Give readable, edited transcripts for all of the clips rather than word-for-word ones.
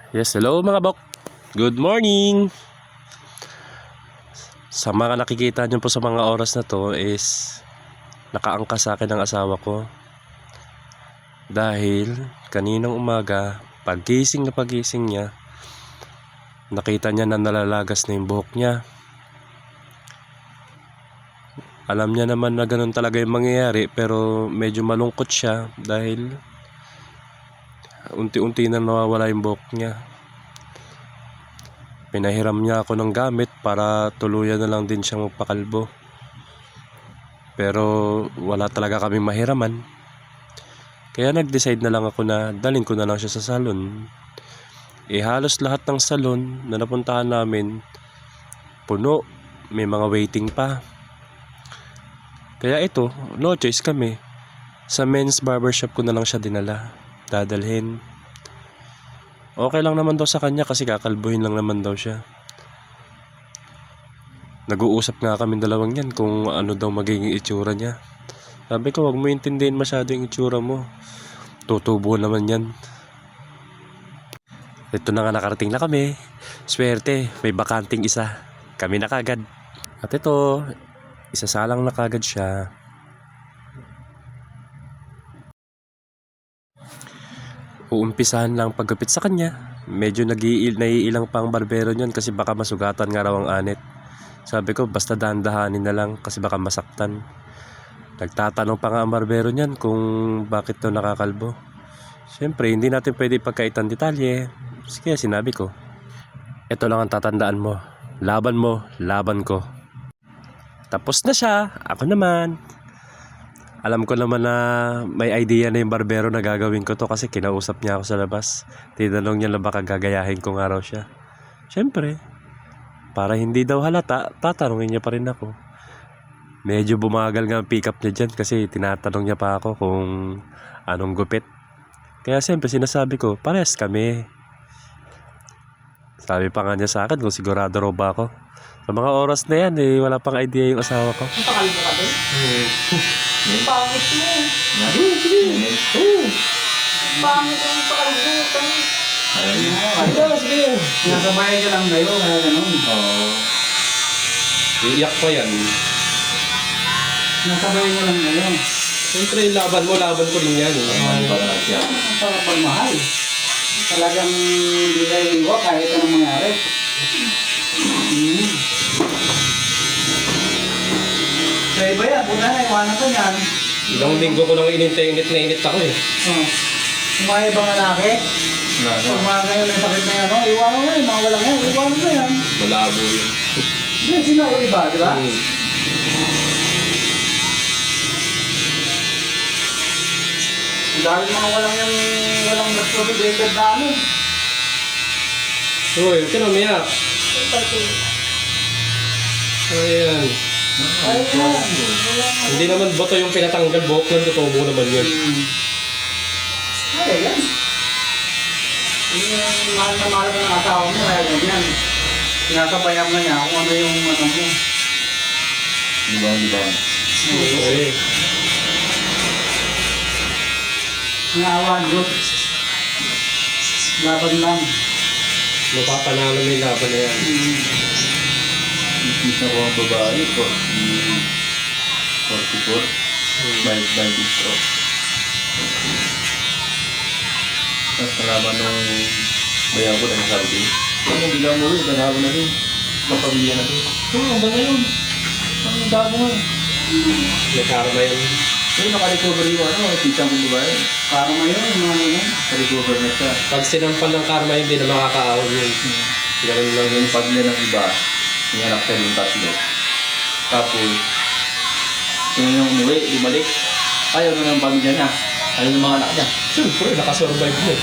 Yes, hello mga bok. Good morning. Sa mga nakikita niyo po sa mga oras na to is nakaangkas sa akin ang asawa ko. Dahil kaninang umaga, pagising niya, nakita niya na nalalagas na yung buhok niya. Alam niya naman na ganun talaga yung mangyayari, pero medyo malungkot siya dahil unti-unti na nawawala yung buhok niya. Pinahiram niya ako ng gamit para tuluyan na lang din siyang magpakalbo. Pero wala talaga kaming mahiraman. Kaya nag-decide na lang ako na dalhin ko na lang siya sa salon. Halos lahat ng salon na napuntahan namin puno, may mga waiting pa. Kaya ito, no choice kami. Sa men's barbershop ko na lang siya dinala, dadalhin. Okay lang naman daw sa kanya kasi kakalbuhin lang naman daw siya. Nag-uusap nga kami dalawang yan kung ano daw magiging itsura niya. Sabi ko, wag mo intindihin masyado yung itsura mo. Tutubo naman yan. Ito na nga, nakarating na kami. Swerte, may bakanting isa. Kami na kagad. At ito, isasalang na kagad siya. Uumpisahan lang paggupit sa kanya. Medyo naiilang pang barbero niyan kasi baka masugatan nga raw ang anit. Sabi ko basta dahan-dahanin na lang kasi baka masaktan. Nagtatanong pa nga ang barbero niyan kung bakit to nakakalbo. Siyempre hindi natin pwede pagkaitan detalye. Kaya sinabi ko, ito lang ang tatandaan mo. Laban ko. Tapos na siya. Ako naman. Alam ko naman na may idea na yung barbero na gagawin ko to kasi kinausap niya ako sa labas. Tinanong niya na baka gagayahin ko nga raw siya. Siyempre, para hindi daw halata, tatanungin niya pa rin ako. Medyo bumagal nga ang pick up niya dyan kasi tinatanong niya pa ako kung anong gupit. Kaya siyempre sinasabi ko, parehas kami. Sabi pa nga niya sa akin kung sigurado raw ba ako. Sa mga oras na yan, wala pang idea yung asawa ko. Pakalbo ka din? Yung pangit mo. Pangit ang pakalbo. Sige. Nasabayan ka lang kayo, kaya ganun. Oo. Iiyak pa yan. Nasabayan ka lang kayo. Siyempre, laban ko rin yan. Ang pagmahal. Talagang hindi kayo iwa kahit anong mangyari. Sa iba yan, punta na, iwanan ka niyan. Ilang linggo ko nang init ako eh. Kung mga ibang lalaki, kung mga ngayon may sakit na yan, iwanan mo yan, mga walang yan, iwanan mo yan. Malabo yun. Hindi, sinabi iba, di ba? Dahil mga walang nagpapagay na ano. Uy, huwag ka na umiyak. Ayan. Ayun. Hindi naman bato yung pinatanggal, buhok lang, tutubo naman yun. Ay, yan. Yung mahal na mahal ka ng asawa mo, kaya ganyan. Sinasabayang na niya kung ano yung ano mo. Libang. Okay. Naawan, Diyos. Laban lang. Mapapanalo na yung laban na yan. Isa ko ang babae ko. 44. By distro. Tapos nalaman nung bayan ko na sabi din. Ano bilang mo rin, dalawa na rin. Kapamilya na rin. Oo, hanggang ngayon. Ang dabo nga. Nagkarama yun. Pero naka-recover yung titang kong babae. Para ngayon, mga yun. Naka-recover na siya. Pag sinampal ng karma, hindi na makakaahon yun. Ganun lang yun. Yung pamilya ng iba, hinarap siya yung tatlo. Tapos, kung yung umuwi, bumalik, ayaw na ng pamilya niya. Ayaw ng mga anak niya. Siyempre, nakasurvive mo.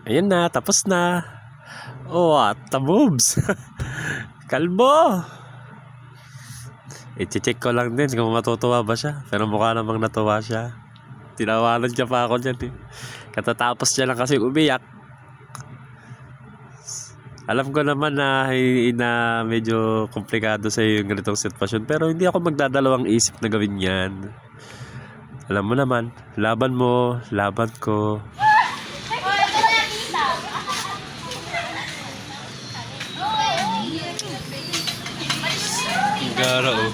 Ayan na, tapos na. Oh, what the moves? Kalbo! I-check ko lang din kung matutuwa ba siya. Pero mukha namang natuwa siya. Tinawanan niya pa ako dyan eh. Katatapos niya lang kasi umiyak. Alam ko naman na medyo komplikado sa yung ganitong sitwasyon. Pero hindi ako magdadalawang isip na gawin yan. Alam mo naman, laban mo, laban ko. Gara oh.